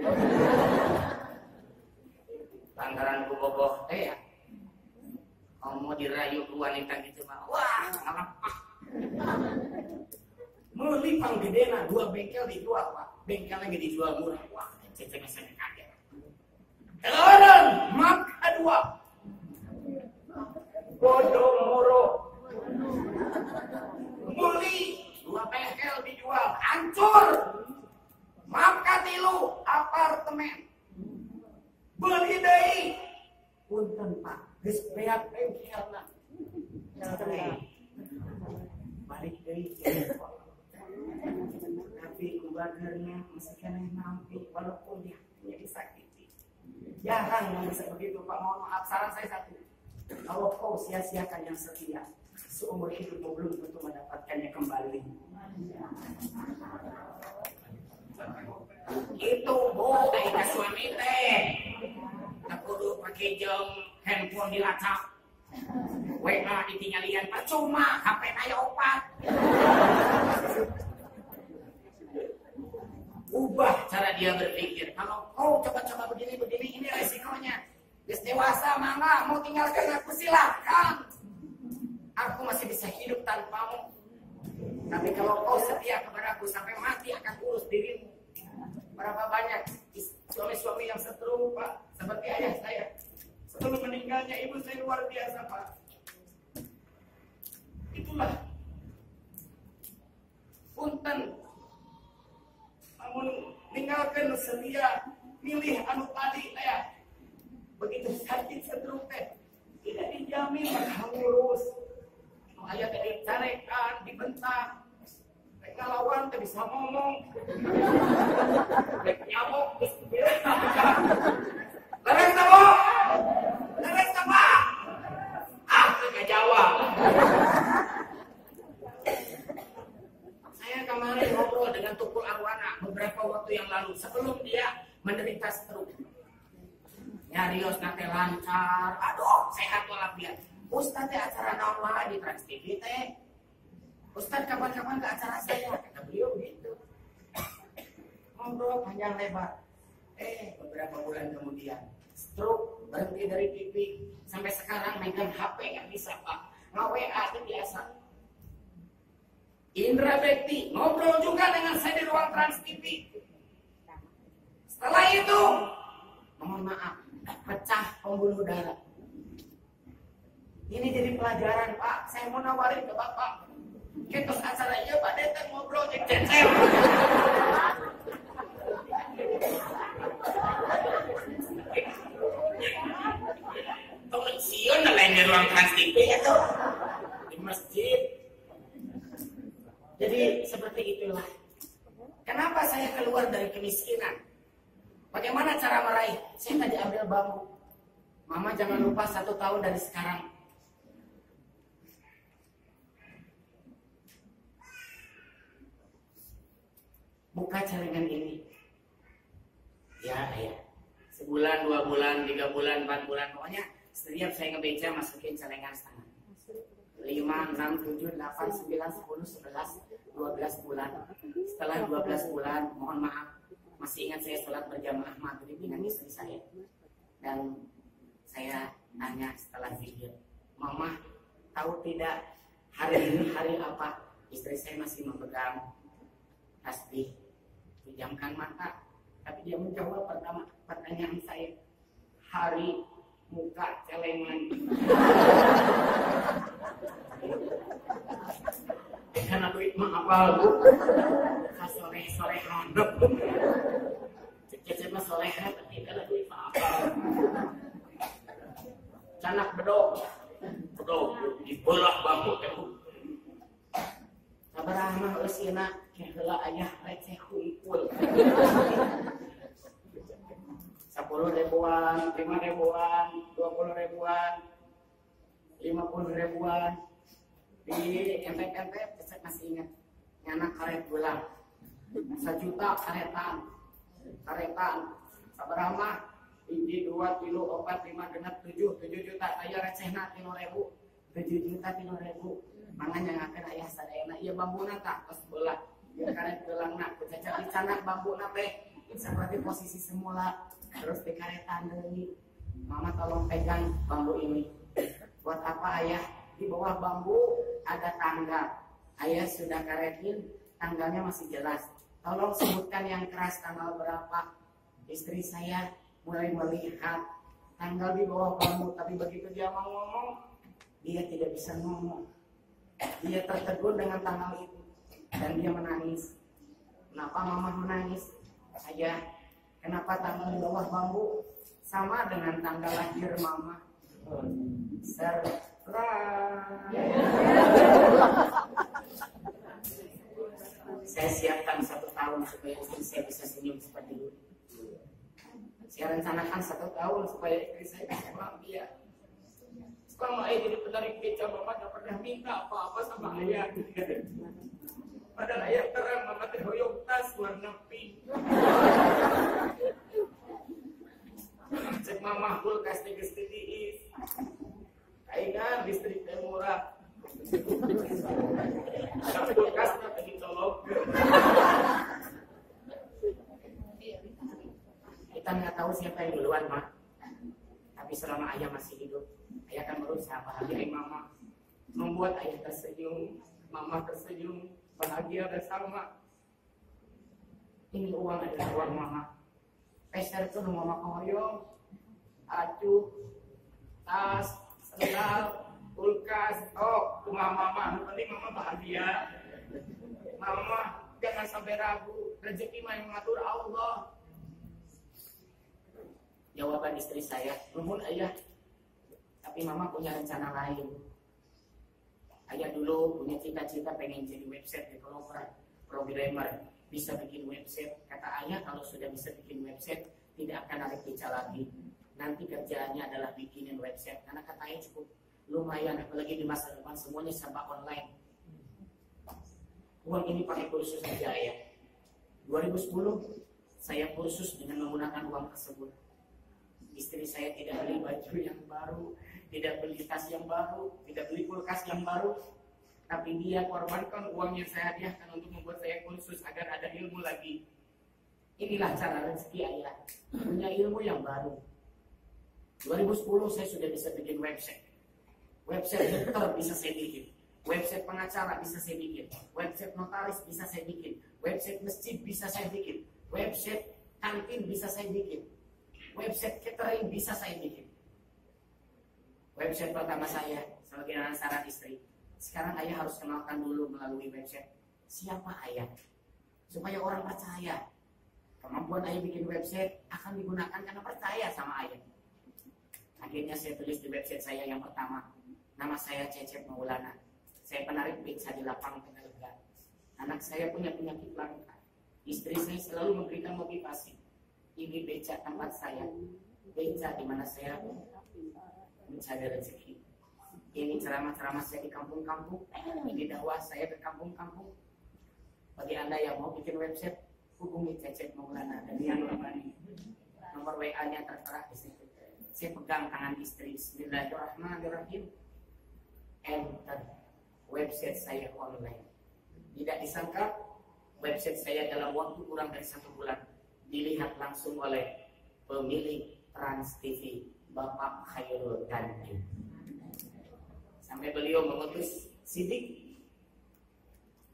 Lantaran bobogoh teh ya. Kamu mau dirayu ke wanita gitu mah, wah ngalapak. Meuli pang gedena 2 bengkel dijual Pak, bengkel lagi dijual murah, wah cecek saya kaget. Turun map kedua, bodoh moro, meuli 2 bengkel dijual, hancur. Map katilu apartemen, beli deui, punten Pak. Geus beak bengkelna. Balik deui. Tapi kubagerna masih keneh nampi walaupun dia disakiti. Jarang yang bisa begitu Pak. Mohon maaf, saran saya satu. Kalau kau sia-siakan yang setia, seumur hidupmu belum tentu mendapatkannya kembali. Itu Bu, ayeuna suami teh. Tak kudu pakai jam handphone dilacak, WA ditinggalian percuma, HP aya 4. Ubah cara dia berpikir. Kalau kau coba-coba begini, ini resikonya. Geus dewasa mangga mau tinggalkan aku silakan. Aku masih bisa hidup tanpamu. Tapi kalau kau setia kepada aku sampai mati akan urus dirimu. Berapa banyak suami-suami yang setrum Pak, seperti ayah saya. Sebelum meninggalnya ibu saya luar biasa Pak. Itulah punten. Namun tinggalkan setia, milih anu tadi ya. Begitu sakit setrum teh tidak dijamin bakal lurus. Ayah teh dicarekan, dibentak. Ngelawan teh bisa ngomong. Nyamuk geus beres ta. Leres ta, Bu? Leres ta, Pak? Ah, enggak jawab. Saya kemarin ngobrol dengan Tukul Arwana beberapa waktu yang lalu sebelum dia menderita stroke. Nyarios nate lancar, aduh sehat walafiat. Ustaz teh acara naon wae di Trans TV teh. Ustaz kapan-kapan ke acara saya, kata beliau gitu. Ngobrol panjang lebar. Beberapa bulan kemudian stroke, berhenti dari TV. Sampai sekarang megang HP nggak bisa Pak. Nge-WA itu biasa. Indra Bekti ngobrol juga dengan saya di ruang Trans TV. Setelah itu, mohon maaf, pecah pembuluh darah. Ini jadi pelajaran Pak. Saya mau nawarin ke Bapak. Kita acara iya Pak Deteng ngobrol jeung Cecep. Siun lain di ruang Trans TV itu di masjid. Jadi seperti itulah. Kenapa saya keluar dari kemiskinan? Bagaimana cara meraih? Saya tadi ambil bambu. Mama jangan lupa 1 tahun dari sekarang. Buka celengan ini. Ya. Sebulan, 2 bulan, 3 bulan, 4 bulan. Pokoknya setiap saya ngebeca masukin celengan setengah. 5, 6, 7, 8, 9, 10, 11, 12 bulan. Setelah 12 bulan, mohon maaf. Masih ingat saya sholat berjamaah maghrib dengan istri saya. Dan saya tanya setelah zikir. Mama, tahu tidak hari ini hari apa? Istri saya masih memegang tasbih. Pejamkan mata, tapi dia menjawab pertama pertanyaan saya, hari muka celengan. Karena duit mah apal Bu, sore handap. Cecep mah soleha tapi kalau duit mah apal. Canak bedog dibelah bambu teh. Sabaraha mah eusina heula aya receh hungkul. 10 ribuan, 5 ribuan, 20 ribuan, 50 ribuan. Di empet-empet saya masih ingat nyanak karet bulan 1 juta karetan sabaraha mah 1, 2, 3, 4, 5, 6, 7 juta aya recehna 3.000 7 juta 3.000 mangan yang akan ayah sadayana ieu bambuna tah tos belah ieu karet geulangna kucaca dicanak bambuna teh seperti posisi semula terus dikaretan deui. Mama tolong pegang bambu ini. Buat apa ayah? Di bawah bambu ada tangga. Ayah sudah karetin, tangganya masih jelas. Tolong sebutkan yang keras tanggal berapa. Istri saya mulai melihat tanggal di bawah bambu, tapi begitu dia mau ngomong, dia tidak bisa ngomong. Dia tertegun dengan tanggal itu dan dia menangis. Kenapa mama menangis? Ayah, kenapa tanggal di bawah bambu sama dengan tanggal lahir mama? Saya siapkan 1 tahun supaya istri saya bisa senyum seperti itu. Saya rencanakan 1 tahun supaya istri saya bisa bahagia. Sekarang ayah jadi penarik beca, mama gak pernah minta apa-apa sama ayah. Padahal ayah terang, mama terhoyong tas warna pink. Cek mama kulkas tiga tiis. Kayaknya listrik teh murah. Kulkasnya pengen colok. Kita nggak tahu siapa yang duluan, Mak. Tapi selama ayah masih hidup, ayah akan berusaha bahagiain mama, membuat ayah tersenyum, mama tersenyum, bahagia bersama. Ini uang adalah uang mama. Peser itu mama koyong, acuh, tas, sendal, kulkas. Oh, rumah mama. Penting mama bahagia. Mama jangan sampai ragu. Rezeki mah yang mengatur Allah. Jawaban istri saya, nuhun ayah. Tapi mama punya rencana lain. Ayah dulu punya cita-cita pengen jadi website developer, programmer, bisa bikin website. Kata ayah kalau sudah bisa bikin website, tidak akan ada beca lagi. Nanti kerjaannya adalah bikinin website. Karena kata ayah cukup lumayan, apalagi di masa depan semuanya serba online. Uang ini pakai kursus saja ya. 2010 saya kursus dengan menggunakan uang tersebut. Istri saya tidak beli baju yang baru, tidak beli tas yang baru, tidak beli kulkas yang baru, tapi dia korbankan uang yang saya hadiahkan untuk membuat saya kursus agar ada ilmu lagi. Inilah cara rezeki ayah, punya ilmu yang baru. 2010 saya sudah bisa bikin website. Website dokter bisa saya bikin. Website pengacara bisa saya bikin. Website notaris bisa saya bikin. Website masjid bisa saya bikin. Website kantin bisa saya bikin. Website catering bisa saya bikin. Website pertama saya sebagai anak saran istri. Sekarang ayah harus kenalkan dulu melalui website siapa ayah, supaya orang percaya kemampuan ayah bikin website akan digunakan karena percaya sama ayah. Akhirnya saya tulis di website saya yang pertama, nama saya Cecep Maulana. Saya penarik beca di lapang Tegalega. Anak saya punya penyakit langka. Istri saya selalu memberikan motivasi. Ini beca tempat saya, beca di mana saya mencari rezeki. Ini ceramah-ceramah saya di kampung-kampung, ini dakwah saya ke kampung-kampung. Bagi Anda yang mau bikin website, hubungi Cecep Maulana dan Dian Ramani. Nomor WA-nya tertera di situ. Saya pegang tangan istri. Bismillahirrahmanirrahim. Enter. Website saya online. Tidak disangka website saya dalam waktu kurang dari 1 bulan dilihat langsung oleh pemilik Trans TV, Bapak Khairul Gandhi. Sampai beliau mengutus sidik,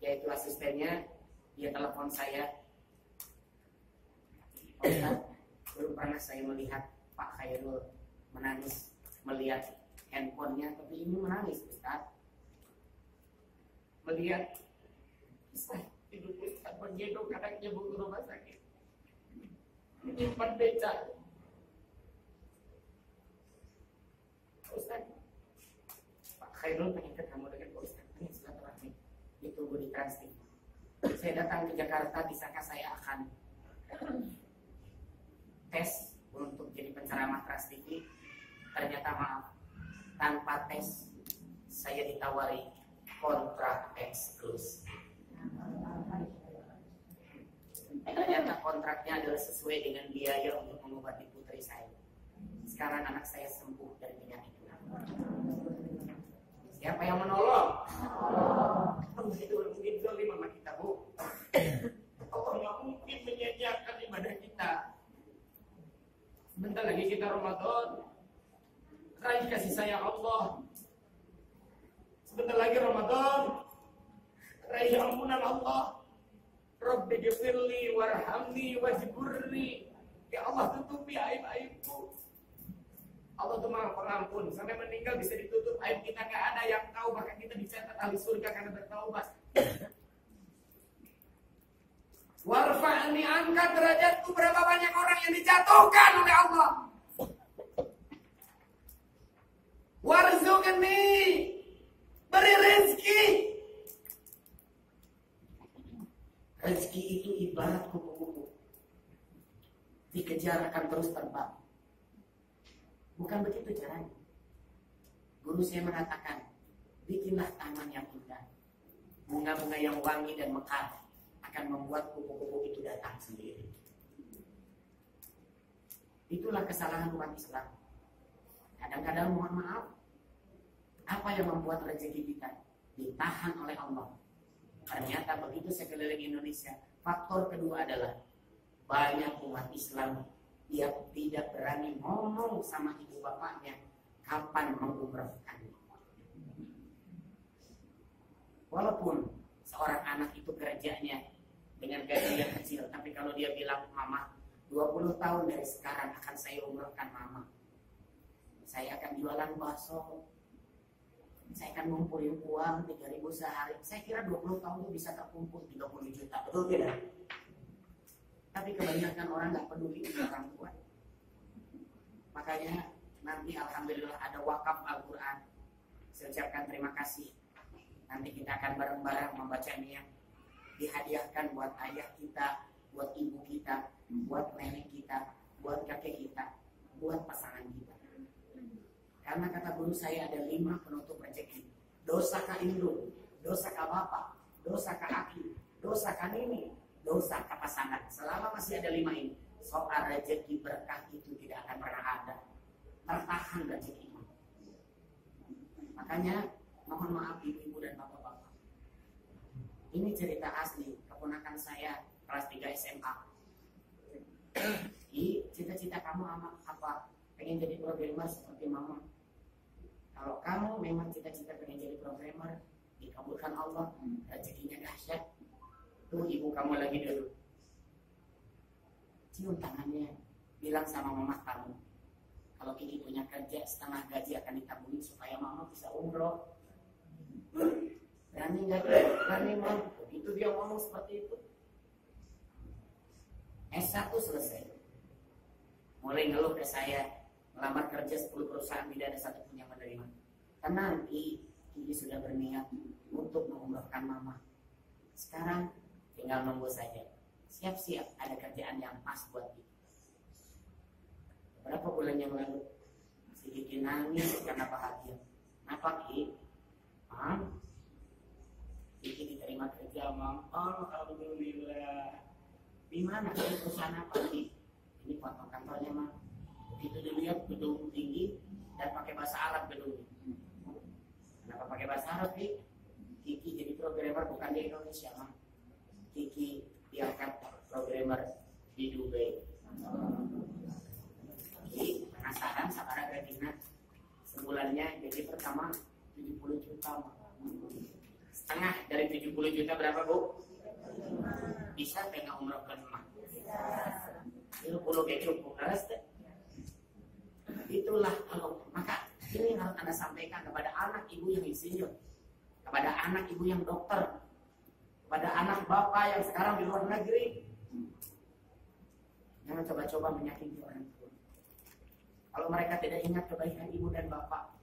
yaitu asistennya, dia telepon saya. Belum pernah saya melihat Pak Khairul menangis melihat handphonenya, tapi ini menangis Ustaz. Melihat Ustaz, hidup Ustaz bergendong anaknya ke rumah sakit. Menyimpan beca. Khairul pengen ketemu dengan Pak Ustaz, pengen silaturahmi di Tugu di Trans TV. Saya datang ke Jakarta disangka saya akan tes untuk jadi penceramah Trans TV. Ternyata maaf, tanpa tes saya ditawari kontrak eksklusif. Ternyata kontraknya adalah sesuai dengan biaya untuk mengobati putri saya. Sekarang anak saya sembuh dari penyakit itu. Siapa yang menolong? Allah itu mungkin zalim sama kita, Bu. Allah nggak mungkin menyanyiakan ibadah kita. Sebentar lagi kita Ramadan. Raih kasih sayang Allah. Sebentar lagi Ramadan. Raih ampunan Allah. Rabbi ghfirli warhamni wajburni. Ya Allah, tutupi aib-aibku. Allah itu Maha Pengampun. Sampai meninggal bisa ditutup aib kita, nggak ada yang tahu. Bahkan kita dicatat ahli surga karena bertaubat. Warfa'ni, angkat derajatku. Berapa banyak orang yang dijatuhkan oleh Allah. Warzuqni, beri rezeki. Rezeki itu ibarat kupu-kupu, dikejar akan terus terbang. Bukan begitu caranya. Guru saya mengatakan, bikinlah taman yang indah, bunga-bunga yang wangi dan mekar akan membuat kupu-kupu itu datang sendiri. Itulah kesalahan umat Islam. Kadang-kadang mohon maaf, apa yang membuat rezeki kita ditahan oleh Allah? Ternyata begitu sekeliling Indonesia. Faktor kedua adalah banyak umat Islam dia tidak berani ngomong sama ibu bapaknya kapan mengumrahkannya. Walaupun seorang anak itu kerjanya dengan gaji yang kecil, tapi kalau dia bilang, mama 20 tahun dari sekarang akan saya umrahkan mama, saya akan jualan bakso, saya akan ngumpulin uang 3.000 sehari. Saya kira 20 tahun itu bisa terkumpul 30 juta, betul tidak? Tapi kebanyakan orang nggak peduli dengan orang tua. Makanya nanti alhamdulillah ada wakaf Al-Quran. Saya ucapkan terima kasih. Nanti kita akan bareng-bareng membacanya. Dihadiahkan buat ayah kita, buat ibu kita, buat nenek kita, buat kakek kita, buat pasangan kita. Karena kata guru saya ada 5 penutup rezeki. Dosa ka indung, dosa ka bapak, dosa ka aki, dosa ka nini, dosa ke pasangan. Selama masih ada 5 ini, soal rezeki berkah itu tidak akan pernah ada. Tertahan rezeki itu. Makanya mohon maaf ibu-ibu dan bapak-bapak. Ini cerita asli keponakan saya kelas 3 SMA. Cita-cita kamu apa? Pengen jadi programmer seperti mama. Kalau kamu memang cita-cita pengen jadi programmer, dikabulkan Allah, rezekinya dahsyat. Tuh ibu kamu lagi dulu. Cium tangannya, bilang sama mama kamu, kalau Kiki punya kerja setengah gaji akan ditabungin supaya mama bisa umroh. Berani nggak? Berani mau? Begitu dia ngomong seperti itu. S1 selesai. Mulai ngeluh ke saya, melamar kerja 10 perusahaan tidak ada satu pun yang menerima. Tenang, Kiki sudah berniat untuk mengumrahkan mama. Sekarang tinggal nunggu saja. Siap-siap ada kerjaan yang pas buat Kiki. Berapa bulan yang lalu si Kiki nangis karena bahagia. Kenapa Kiki? Mam, Kiki diterima kerja, Mam. Alhamdulillah. Di mana? Di perusahaan apa Kiki? Ini foto kantornya, Mam. Begitu dilihat gedung tinggi dan pakai bahasa Arab gedungnya. Kenapa pakai bahasa Arab, Kiki? Kiki jadi programmer bukan di Indonesia, Mam. Kiki diangkat programmer di Dubai. Kiki penasaran sama gajinya. Sebulannya gaji pertama 70 juta. Setengah dari 70 juta berapa, Bu? Bisa pengen umroh ke rumah. 20 kayak cukup. Itulah kalau maka ini harus Anda sampaikan kepada anak ibu yang insinyur, kepada anak ibu yang dokter, kepada anak bapak yang sekarang di luar negeri. Jangan coba-coba menyakiti orang tua. Kalau mereka tidak ingat kebaikan ibu dan bapak,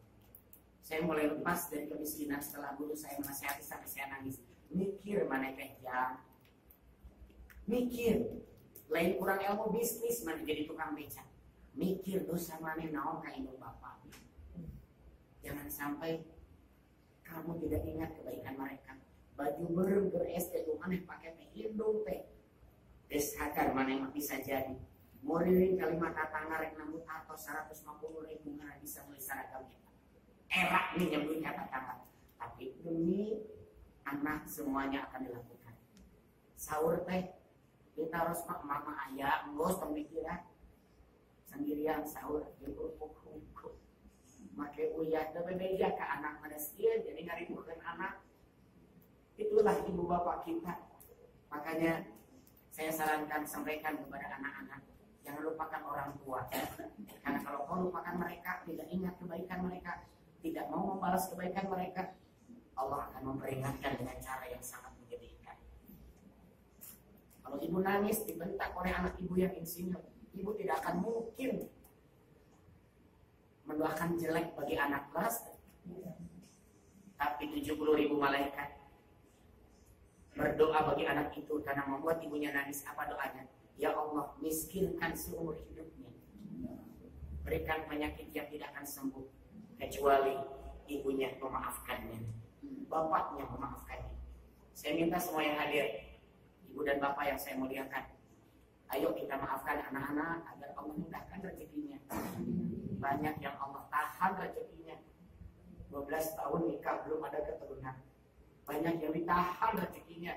Saya mulai lepas dari kemiskinan setelah guru saya menasihati sampai saya nangis. Mikir mana teh jam. Mikir. Lain kurang ilmu bisnis mana jadi tukang beca. Mikir dosa mana naon ka ibu bapak. Jangan sampai kamu tidak ingat kebaikan mereka. Baju berem beres teh mana pakai teh hidung teh. Desakan mana yang bisa jadi. Muriring kalimat tatangga rek nambut atau 150.000 mana bisa beli seragam kita. Erak nih nyambut kata tangan. Tapi demi anak semuanya akan dilakukan. Sahur teh kita harus mama ayah ngos pemikiran sendirian sahur diuruk-uruk make uyah teh beda ke anak mana sieun jadi ngaribukeun anak. Itulah ibu bapak kita. Makanya saya sarankan sampaikan kepada anak-anak, jangan lupakan orang tua. Karena kalau kau lupakan mereka, tidak ingat kebaikan mereka, tidak mau membalas kebaikan mereka, Allah akan memperingatkan dengan cara yang sangat menyedihkan. Kalau ibu nangis dibentak oleh anak ibu yang insinyur, ibu tidak akan mungkin mendoakan jelek bagi anak kelas. Tapi 70.000 malaikat berdoa bagi anak itu karena membuat ibunya nangis. Apa doanya? Ya Allah, miskinkan seumur hidupnya, berikan penyakit yang tidak akan sembuh kecuali ibunya memaafkannya, bapaknya memaafkannya. Saya minta semua yang hadir, ibu dan bapak yang saya muliakan, ayo kita maafkan anak-anak agar Allah mudahkan rezekinya. Banyak yang Allah tahan rezekinya, 12 tahun nikah belum ada keturunan. Banyak yang ditahan rezekinya,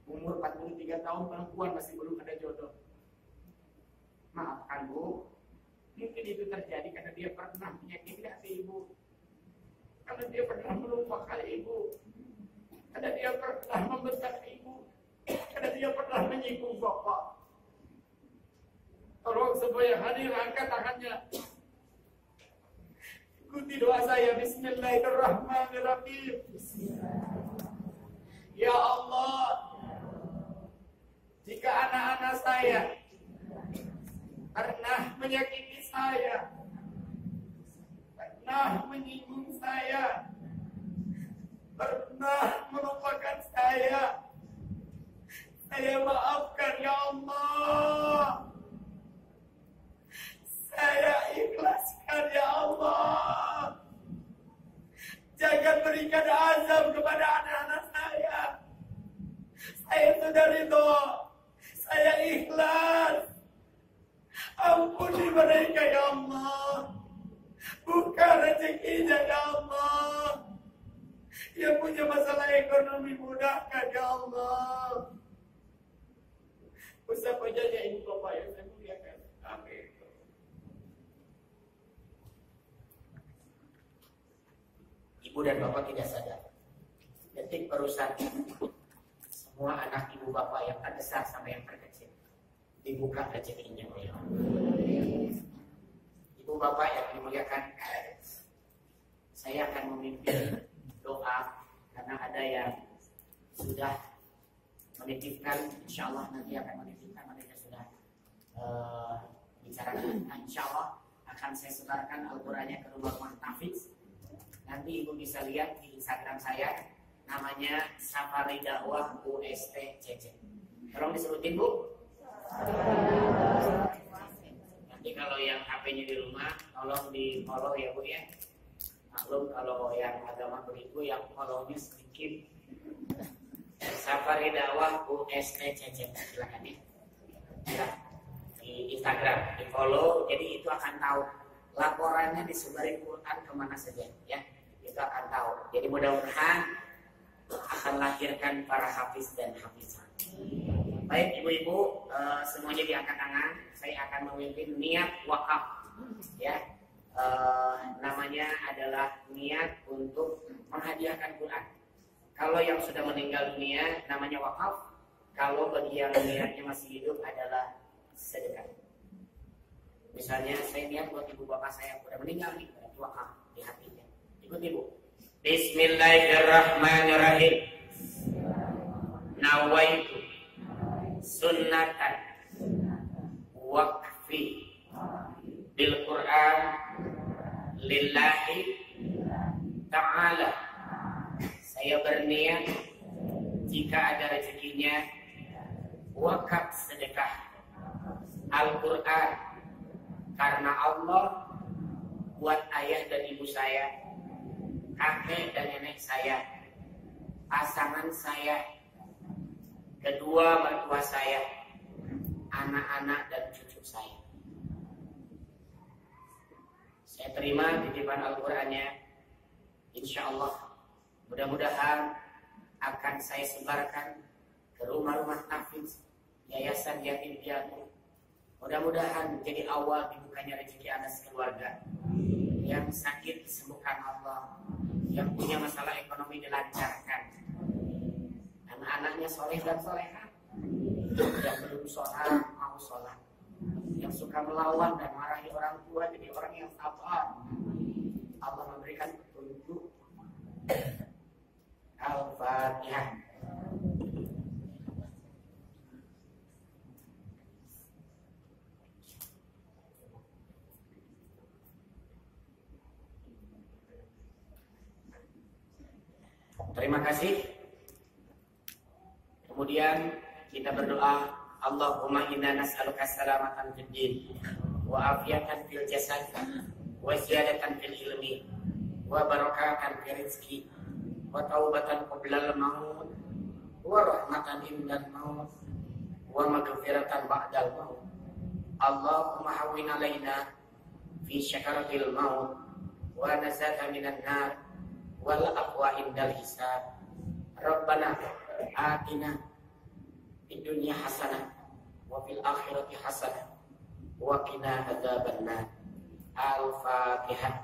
umur 43 tahun perempuan masih belum ada jodoh. Maafkan Bu, mungkin itu terjadi karena dia pernah menyakiti hati ibu, karena dia pernah melupakan ibu, karena dia pernah membentak ibu, karena dia pernah menyinggung bapak. Tolong semua yang hadir angkat tangannya, ikuti doa saya. Bismillahirrahmanirrahim. Ya Allah, jika anak-anak saya pernah menyakiti saya, pernah menyinggung saya, pernah melupakan saya maafkan ya Allah. Saya ikhlaskan ya Allah. Jangan berikan azab kepada anak-anak saya. Saya sudah ridho, saya ikhlas. Ampuni mereka ya Allah. Buka rezekinya ya Allah. Yang punya masalah ekonomi mudahkan ya Allah. Usah wajahnya ibu bapak yang saya muliakan. Amin. Ibu dan bapak tidak sadar, detik perusahaan semua anak ibu bapak yang terbesar sampai yang terkecil dibuka rezekinya oleh Allah. Ibu bapak yang dimuliakan, saya akan memimpin doa karena ada yang sudah menitipkan, insya Allah nanti akan menitipkan, mereka sudah bicarakan. Nah, insya Allah akan saya sebarkan Al-Qurannya ke rumah Tafiz. Nanti ibu bisa lihat di Instagram saya, namanya Safari Dakwah USTCC. Tolong disebutin Bu. Nanti kalau yang HP-nya di rumah, tolong di follow ya Bu ya. Maklum kalau yang agama begitu, yang follow-nya sedikit. Safari Dakwah USTCC, silakan ya. Di Instagram, di follow, jadi itu akan tahu laporannya disebarin Quran kemana saja ya. Itu akan tahu. Jadi mudah-mudahan akan lahirkan para hafiz dan hafizah. Baik ibu-ibu, semuanya diangkat tangan. Saya akan memimpin niat wakaf ya. Namanya adalah niat untuk menghadiahkan Quran. Kalau yang sudah meninggal dunia namanya wakaf. Kalau bagi yang niatnya masih hidup adalah sedekah. Misalnya saya niat buat ibu bapak saya yang sudah meninggal nih, berarti wakaf di hatinya. Ikuti Bu. Bismillahirrahmanirrahim. Nawaitu sunnatan waqfi bil Quran lillahi ta'ala, saya berniat jika ada rezekinya wakaf sedekah Al-Quran karena Allah buat ayah dan ibu saya, kakek dan nenek saya, pasangan saya, kedua mertua saya, anak-anak dan cucu saya. Saya terima titipan Al-Qurannya. Insya Allah mudah-mudahan akan saya sebarkan ke rumah-rumah tahfidz, yayasan yatim piatu. Mudah-mudahan menjadi awal dibukanya rezeki Anda sekeluarga. Yang sakit disembuhkan Allah, yang punya masalah ekonomi dilancarkan, anak-anaknya soleh dan soleha, yang belum sholat mau sholat, yang suka melawan dan marahi orang tua jadi orang yang sabar. Allah memberikan petunjuk. Al-Fatihah. Terima kasih. Kemudian kita berdoa, Allahumma inna nas'aluka salamatan fid din wa afiatan fil jasad wa ziyadatan fil ilmi wa barakatan fil rizqi wa taubatan qabla al-maut wa rahmatan indal maut wa maghfiratan ba'dal maut. Allahumma hawwin alaina fi syakaratil maut wa nazata minan nar wal aqwa indal hisab. Rabbana atina fid dunya hasanah wa fil akhirati hasanah wa qina adzabannar. Al-Fatihah.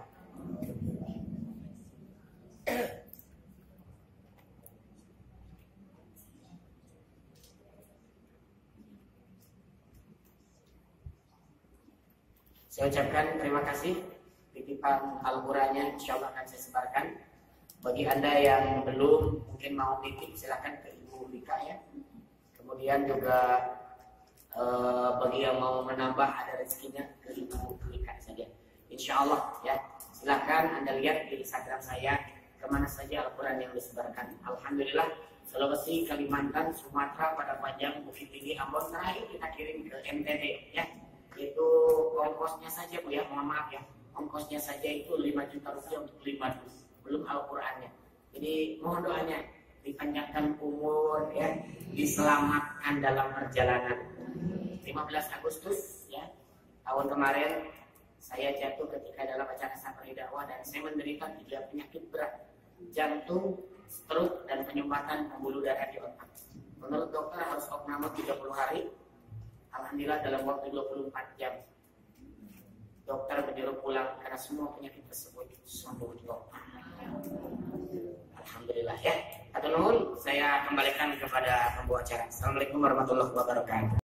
Saya ucapkan terima kasih titipan Al-Qurannya, insya Allah akan saya sebarkan. Bagi Anda yang belum mungkin mau titip, silakan ke Ibu Rika ya. Kemudian juga bagi yang mau menambah ada rezekinya ke Ibu Rika saja. Insya Allah ya. Silakan Anda lihat di Instagram saya kemana saja Al-Quran yang disebarkan. Alhamdulillah Sulawesi, Kalimantan, Sumatera, pada panjang Bukit Tinggi, Ambon, terakhir kita kirim ke NTT ya. Itu ongkosnya saja Bu ya, mohon maaf ya. Ongkosnya saja itu 5 juta rupiah untuk 5 dus. Belum Al-Qurannya. Jadi mohon doanya dipanjangkan umur ya, diselamatkan dalam perjalanan. 15 Agustus ya tahun kemarin saya jatuh ketika dalam acara safari dakwah dan saya menderita 3 penyakit berat, jantung, stroke dan penyumbatan pembuluh darah di otak. Menurut dokter harus opname 30 hari. Alhamdulillah dalam waktu 24 jam dokter menyuruh pulang karena semua penyakit tersebut sembuh di otak. Alhamdulillah ya. Atur nuhun, saya kembalikan kepada pembawa acara. Assalamualaikum warahmatullahi wabarakatuh.